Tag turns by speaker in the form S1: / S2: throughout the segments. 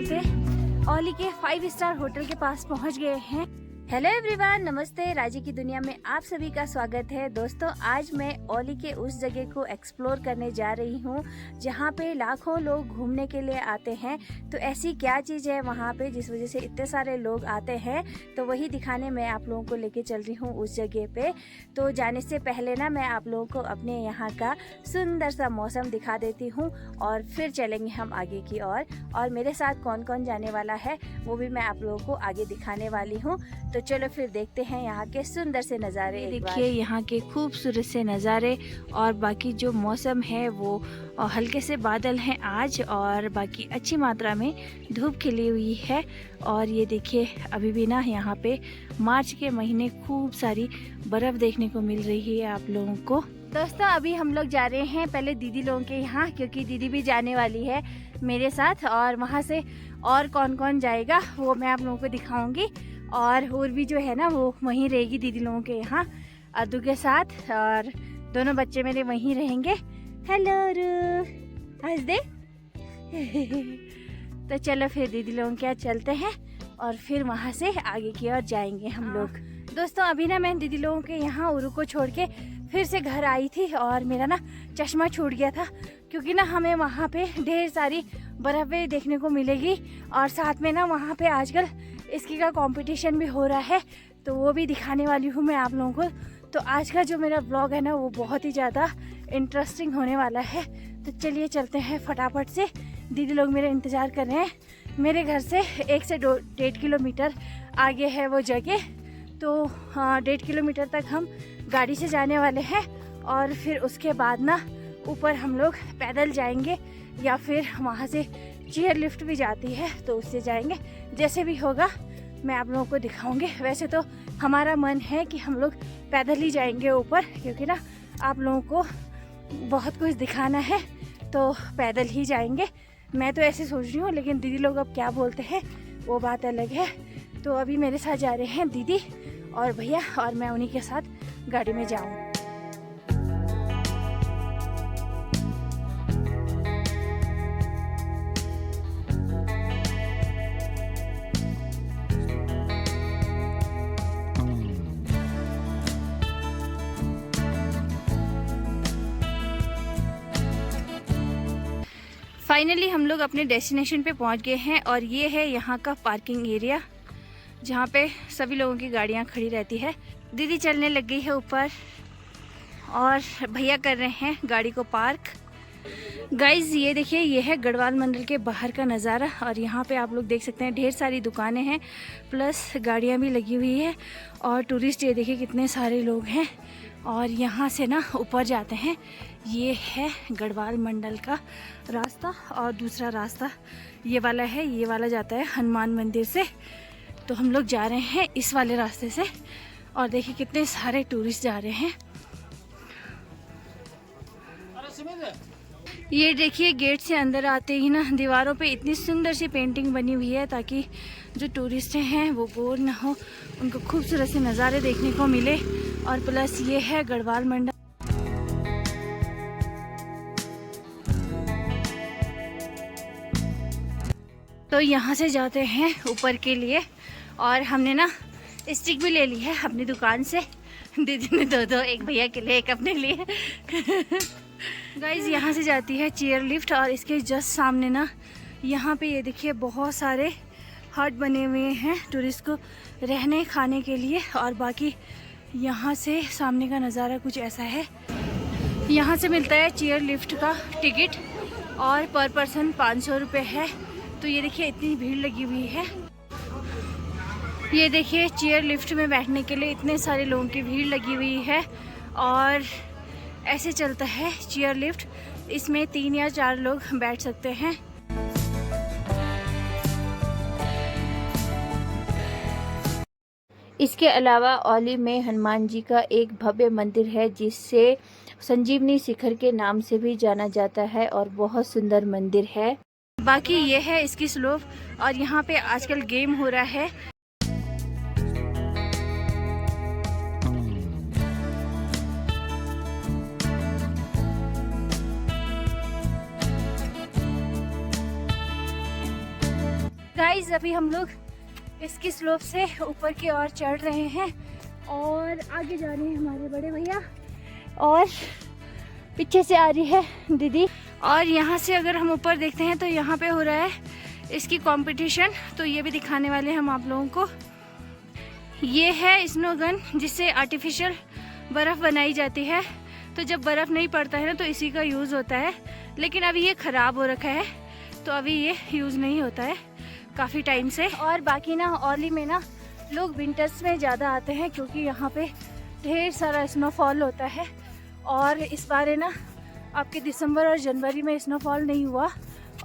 S1: चलते ओली के 5 star hotel के पास पहुंच गए हैं। हेलो एवरीवन, नमस्ते। राजी की दुनिया में आप सभी का स्वागत है। दोस्तों, आज मैं ओली के उस जगह को एक्सप्लोर करने जा रही हूँ जहाँ पे लाखों लोग घूमने के लिए आते हैं। तो ऐसी क्या चीज़ है वहाँ पे जिस वजह से इतने सारे लोग आते हैं, तो वही दिखाने मैं आप लोगों को लेके चल रही हूँ उस जगह पे। तो जाने से पहले ना मैं आप लोगों को अपने यहाँ का सुंदर सा मौसम दिखा देती हूँ और फिर चलेंगे हम आगे की ओर। और मेरे साथ कौन कौन जाने वाला है वो भी मैं आप लोगों को आगे दिखाने वाली हूँ। तो चलो फिर देखते हैं यहाँ के सुंदर से नज़ारे। देखिए यहाँ के खूबसूरत से नज़ारे और बाकी जो मौसम है वो हल्के से बादल हैं आज, और बाकी अच्छी मात्रा में धूप खिली हुई है। और ये देखिए अभी भी ना यहाँ पे मार्च के महीने खूब सारी बर्फ़ देखने को मिल रही है आप लोगों को। दोस्तों, अभी हम लोग जा रहे हैं पहले दीदी लोगों के यहाँ, क्योंकि दीदी भी जाने वाली है मेरे साथ, और वहाँ से और कौन कौन जाएगा वो मैं आप लोगों को दिखाऊंगी। और भी जो है ना वो वहीं रहेगी दीदी लोगों के यहाँ अद्दू के साथ, और दोनों बच्चे मेरे वहीं रहेंगे। हेलो हंस दे। तो चलो फिर दीदी लोगों के यहाँ चलते हैं और फिर वहाँ से आगे की ओर जाएंगे हम लोग। दोस्तों, अभी ना मैं दीदी लोगों के यहाँ उरू को छोड़ के फिर से घर आई थी और मेरा ना चश्मा छूट गया था, क्योंकि ना हमें वहाँ पे ढेर सारी बर्फ़ें देखने को मिलेगी और साथ में ना वहाँ पे आजकल इसकी का कंपटीशन भी हो रहा है, तो वो भी दिखाने वाली हूँ मैं आप लोगों को। तो आज का जो मेरा ब्लॉग है ना वो बहुत ही ज़्यादा इंटरेस्टिंग होने वाला है। तो चलिए चलते हैं फटाफट से। दीदी लोग मेरे इंतज़ार कर रहे हैं। मेरे घर से 1 से 1.5 किलोमीटर आगे है वो जगह, तो 1.5 किलोमीटर तक हम गाड़ी से जाने वाले हैं और फिर उसके बाद ना ऊपर हम लोग पैदल जाएंगे या फिर वहाँ से चेयर लिफ्ट भी जाती है तो उससे जाएंगे। जैसे भी होगा मैं आप लोगों को दिखाऊंगी। वैसे तो हमारा मन है कि हम लोग पैदल ही जाएंगे ऊपर, क्योंकि ना आप लोगों को बहुत कुछ दिखाना है, तो पैदल ही जाएंगे। मैं तो ऐसे सोच रही हूँ, लेकिन दीदी लोग अब क्या बोलते हैं वो बात अलग है। तो अभी मेरे साथ जा रहे हैं दीदी और भैया, और मैं उन्हीं के साथ गाड़ी में जाऊँ। फाइनली हम लोग अपने डेस्टिनेशन पे पहुंच गए हैं और ये है यहाँ का पार्किंग एरिया, जहाँ पे सभी लोगों की गाड़ियाँ खड़ी रहती है। दीदी चलने लग गई है ऊपर और भैया कर रहे हैं गाड़ी को पार्क। गाइज ये देखिए, ये है गढ़वाल मंडल के बाहर का नज़ारा, और यहाँ पे आप लोग देख सकते हैं ढेर सारी दुकानें हैं प्लस गाड़ियाँ भी लगी हुई है। और टूरिस्ट ये देखिए कितने सारे लोग हैं, और यहाँ से ना ऊपर जाते हैं। ये है गढ़वाल मंडल का रास्ता, और दूसरा रास्ता ये वाला है, ये वाला जाता है हनुमान मंदिर से। तो हम लोग जा रहे हैं इस वाले रास्ते से, और देखिए कितने सारे टूरिस्ट जा रहे हैं। ये देखिए गेट से अंदर आते ही ना दीवारों पे इतनी सुंदर सी पेंटिंग बनी हुई है, ताकि जो टूरिस्ट हैं वो बोर ना हो, उनको खूबसूरत से नज़ारे देखने को मिले। और प्लस ये है गढ़वाल मंडल। तो यहाँ से जाते हैं ऊपर के लिए, और हमने ना स्टिक भी ले ली है अपनी दुकान से। दीदी ने दो, एक भैया के लिए एक अपने लिए। गाइज यहाँ से जाती है चेयर लिफ्ट, और इसके जस्ट सामने ना यहाँ पे ये देखिए बहुत सारे हट बने हुए हैं टूरिस्ट को रहने खाने के लिए। और बाकी यहाँ से सामने का नज़ारा कुछ ऐसा है। यहाँ से मिलता है चेयर लिफ्ट का टिकट, और पर पर्सन 500 रुपये है। तो ये देखिए इतनी भीड़ लगी हुई है। ये देखिए चेयर लिफ्ट में बैठने के लिए इतने सारे लोगों की भीड़ लगी हुई है, और ऐसे चलता है चेयर लिफ्ट। इसमें 3 या 4 लोग बैठ सकते हैं। इसके अलावा ओली में हनुमान जी का एक भव्य मंदिर है, जिससे संजीवनी शिखर के नाम से भी जाना जाता है, और बहुत सुंदर मंदिर है। बाकी ये है इसकी स्लोप, और यहाँ पे आजकल गेम हो रहा है। गाइस अभी हम लोग इसकी स्लोप से ऊपर की ओर चढ़ रहे हैं और आगे जा रहे हैं हमारे बड़े भैया और पीछे से आ रही है दीदी। और यहाँ से अगर हम ऊपर देखते हैं तो यहाँ पे हो रहा है इसकी कंपटीशन, तो ये भी दिखाने वाले हैं हम आप लोगों को। ये है स्नो गन जिससे आर्टिफिशियल बर्फ़ बनाई जाती है। तो जब बर्फ़ नहीं पड़ता है ना तो इसी का यूज़ होता है, लेकिन अभी ये ख़राब हो रखा है तो अभी ये यूज़ नहीं होता है काफ़ी टाइम से। और बाकी ना औली में ना लोग विंटर्स में ज़्यादा आते हैं क्योंकि यहाँ पे ढेर सारा स्नोफॉल होता है। और इस बार ना आपके दिसंबर और जनवरी में स्नोफॉल नहीं हुआ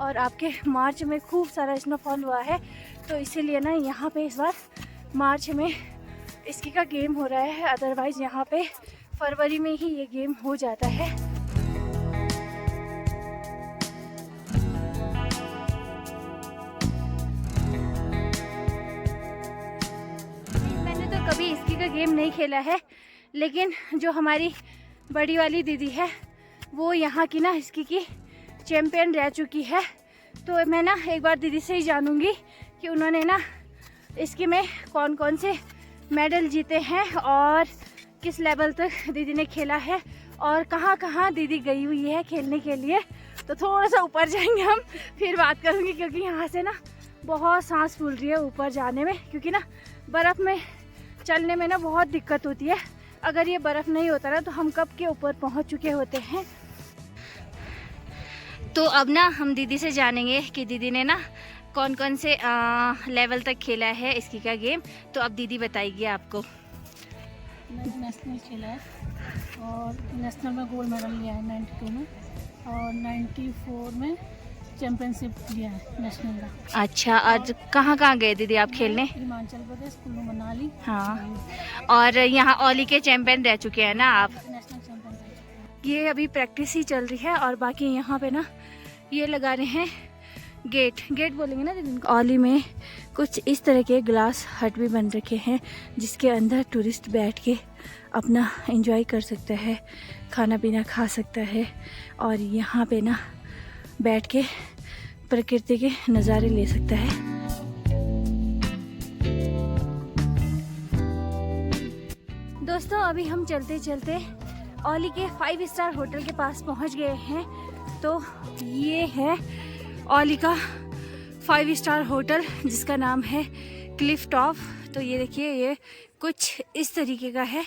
S1: और आपके मार्च में खूब सारा स्नोफॉल हुआ है, तो इसीलिए ना यहाँ पे इस बार मार्च में इसकी का गेम हो रहा है। अदरवाइज़ यहाँ पे फरवरी में ही ये गेम हो जाता है। मैंने तो कभी इसकी का गेम नहीं खेला है, लेकिन जो हमारी बड़ी वाली दीदी है वो यहाँ की ना इसकी की चैम्पियन रह चुकी है, तो मैं ना एक बार दीदी से ही जानूँगी कि उन्होंने ना इसकी में कौन कौन से मेडल जीते हैं और किस लेवल तक दीदी ने खेला है और कहाँ कहाँ दीदी गई हुई है खेलने के लिए। तो थोड़ा सा ऊपर जाएंगे हम, फिर बात करूँगी क्योंकि यहाँ से ना बहुत सांस फूल रही है ऊपर जाने में, क्योंकि ना बर्फ़ में चलने में ना बहुत दिक्कत होती है। अगर ये बर्फ़ नहीं होता ना तो हम कब के ऊपर पहुँच चुके होते हैं। तो अब ना हम दीदी से जानेंगे कि दीदी ने ना कौन कौन से लेवल तक खेला है इसकी का गेम। तो अब दीदी बताएगी आपको।
S2: मैंने नेशनल खेला है और नेशनल में गोल्ड मेडल लिया है 92 में और 94 में चैम्पियनशिप लिया है नेशनल का।
S1: अच्छा, आज कहाँ कहाँ गए दीदी आप खेलने?
S2: हिमाचल प्रदेश, कुल्लू मनाली।
S1: हाँ, और यहाँ औली के चैंपियन रह चुके हैं ना आप?
S2: National champion.
S1: ये अभी प्रैक्टिस ही चल रही है और बाकी यहाँ पे ना ये लगा रहे हैं गेट बोलेंगे ना दीदी। औली में कुछ इस तरह के ग्लास हट भी बन रखे हैं जिसके अंदर टूरिस्ट बैठ के अपना एंजॉय कर सकता है, खाना पीना खा सकता है और यहाँ पे ना बैठ के प्रकृति के नज़ारे ले सकता है। दोस्तों अभी हम चलते चलते औली के 5 स्टार होटल के पास पहुंच गए हैं। तो ये है औली का 5 स्टार होटल जिसका नाम है क्लिफ टॉप। तो ये देखिए, ये कुछ इस तरीके का है।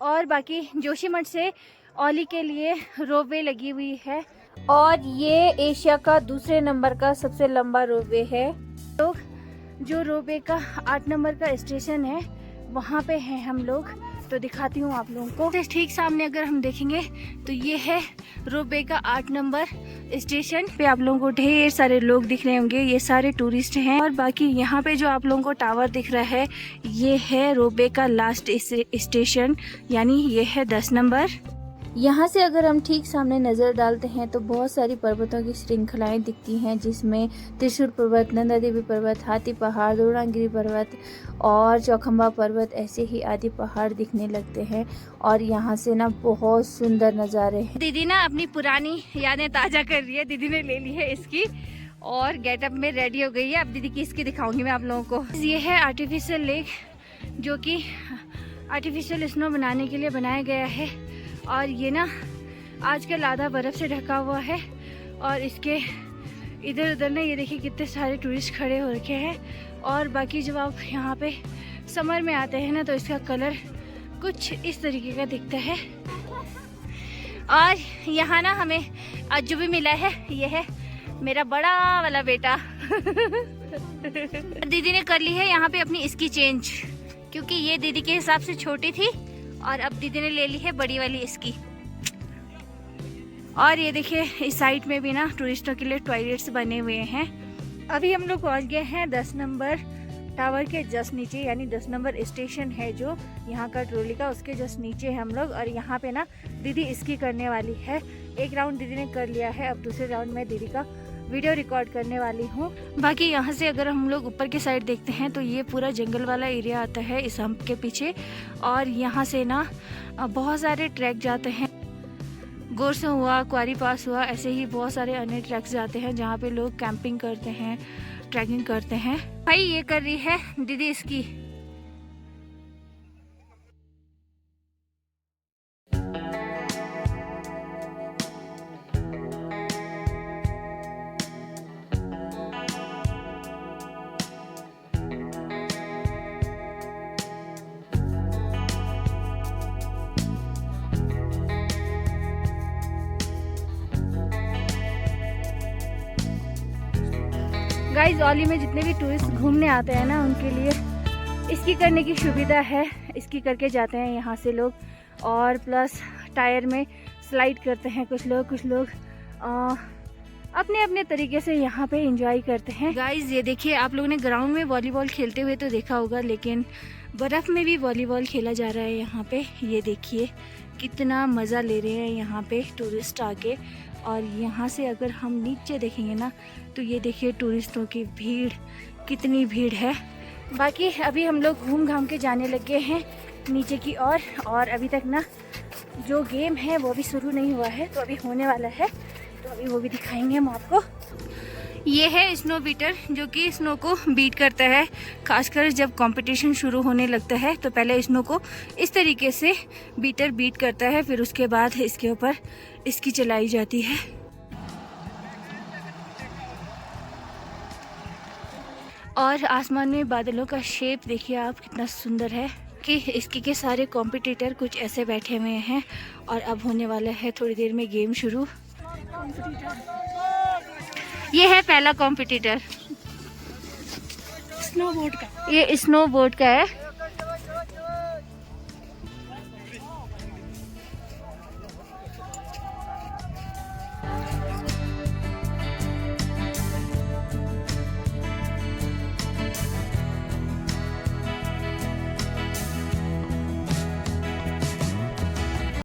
S1: और बाकी जोशीमठ से औली के लिए रोपवे लगी हुई है और ये एशिया का दूसरे नंबर का सबसे लंबा रोपवे है। तो जो रोपवे का 8 नंबर का स्टेशन है वहाँ पे हैं हम लोग, तो दिखाती हूँ आप लोगों को। ठीक सामने अगर हम देखेंगे तो ये है रोपवे का 8 नंबर स्टेशन पे। आप लोगों को ढेर सारे लोग दिख रहे होंगे, ये सारे टूरिस्ट हैं। और बाकी यहाँ पे जो आप लोगों को टावर दिख रहा है ये है रोपवे का लास्ट स्टेशन, यानी ये है 10 नंबर। यहाँ से अगर हम ठीक सामने नज़र डालते हैं तो बहुत सारी पर्वतों की श्रृंखलाएं दिखती हैं, जिसमें त्रिशूल पर्वत, नंदा देवी पर्वत, हाथी पहाड़, द्रोणागिरी पर्वत और चौखंबा पर्वत, ऐसे ही आदि पहाड़ दिखने लगते हैं। और यहाँ से ना बहुत सुंदर नज़ारे हैं। दीदी ना अपनी पुरानी यादें ताज़ा कर रही है। दीदी ने ले ली है इसकी और गेटअप में रेडी हो गई है। अब दीदी की इसकी दिखाऊंगी मैं आप लोगों को। ये है आर्टिफिशियल लेक, जो कि आर्टिफिशियल स्नो बनाने के लिए बनाया गया है। और ये ना आजकल आधा बर्फ़ से ढका हुआ है और इसके इधर उधर ना ये देखिए कितने सारे टूरिस्ट खड़े हो रखे हैं। और बाकी जब आप यहाँ पे समर में आते हैं ना तो इसका कलर कुछ इस तरीके का दिखता है। और यहाँ ना हमें आज जो भी मिला है ये है मेरा बड़ा वाला बेटा। दीदी ने कर ली है यहाँ पे अपनी इसकी चेंज, क्योंकि ये दीदी के हिसाब से छोटी थी और अब दीदी ने ले ली है बड़ी वाली इसकी। और ये देखिए इस साइड में भी ना टूरिस्टों के लिए टॉयलेट्स बने हुए हैं। अभी हम लोग पहुंच गए हैं 10 नंबर टावर के जस्ट नीचे, यानी 10 नंबर स्टेशन है जो यहाँ का ट्रॉली का, उसके जस्ट नीचे है हम लोग। और यहाँ पे ना दीदी इसकी करने वाली है। एक राउंड दीदी ने कर लिया है, अब दूसरे राउंड में दीदी का वीडियो रिकॉर्ड करने वाली हूँ। बाकी यहाँ से अगर हम लोग ऊपर की साइड देखते हैं तो ये पूरा जंगल वाला एरिया आता है इस हम्प के पीछे, और यहाँ से ना बहुत सारे ट्रैक जाते हैं। गोरसों हुआ, क्वारी पास हुआ, ऐसे ही बहुत सारे अन्य ट्रैक्स जाते हैं जहाँ पे लोग कैंपिंग करते हैं, ट्रैकिंग करते हैं। भाई ये कर रही है दीदी इसकी। गाइस औली में जितने भी टूरिस्ट घूमने आते हैं ना उनके लिए इसकी करने की सुविधा है। इसकी करके जाते हैं यहाँ से लोग, और प्लस टायर में स्लाइड करते हैं कुछ लोग अपने अपने तरीके से यहाँ पे एंजॉय करते हैं। गाइस ये देखिए, आप लोगों ने ग्राउंड में वॉलीबॉल खेलते हुए तो देखा होगा, लेकिन बर्फ़ में भी वॉलीबॉल खेला जा रहा है यहाँ पे। ये देखिए कितना मज़ा ले रहे हैं यहाँ पे टूरिस्ट आके। और यहाँ से अगर हम नीचे देखेंगे ना तो ये देखिए टूरिस्टों की भीड़, कितनी भीड़ है। बाकी अभी हम लोग घूम घाम के जाने लगे हैं नीचे की ओर, और अभी तक ना जो गेम है वो भी शुरू नहीं हुआ है, तो अभी होने वाला है, तो अभी वो भी दिखाएंगे हम आपको। ये है स्नो बीटर जो कि स्नो को बीट करता है, खासकर जब कंपटीशन शुरू होने लगता है तो पहले स्नो को इस तरीके से बीटर बीट करता है, फिर उसके बाद इसके ऊपर इसकी चलाई जाती है। और आसमान में बादलों का शेप देखिए आप कितना सुंदर है कि इसकी के सारे कॉम्पिटिटर कुछ ऐसे बैठे हुए हैं। और अब होने वाला है थोड़ी देर में गेम शुरू। ये है पहला कॉम्पिटिटर
S2: स्नो बोर्ड का।
S1: ये स्नो बोर्ड का है।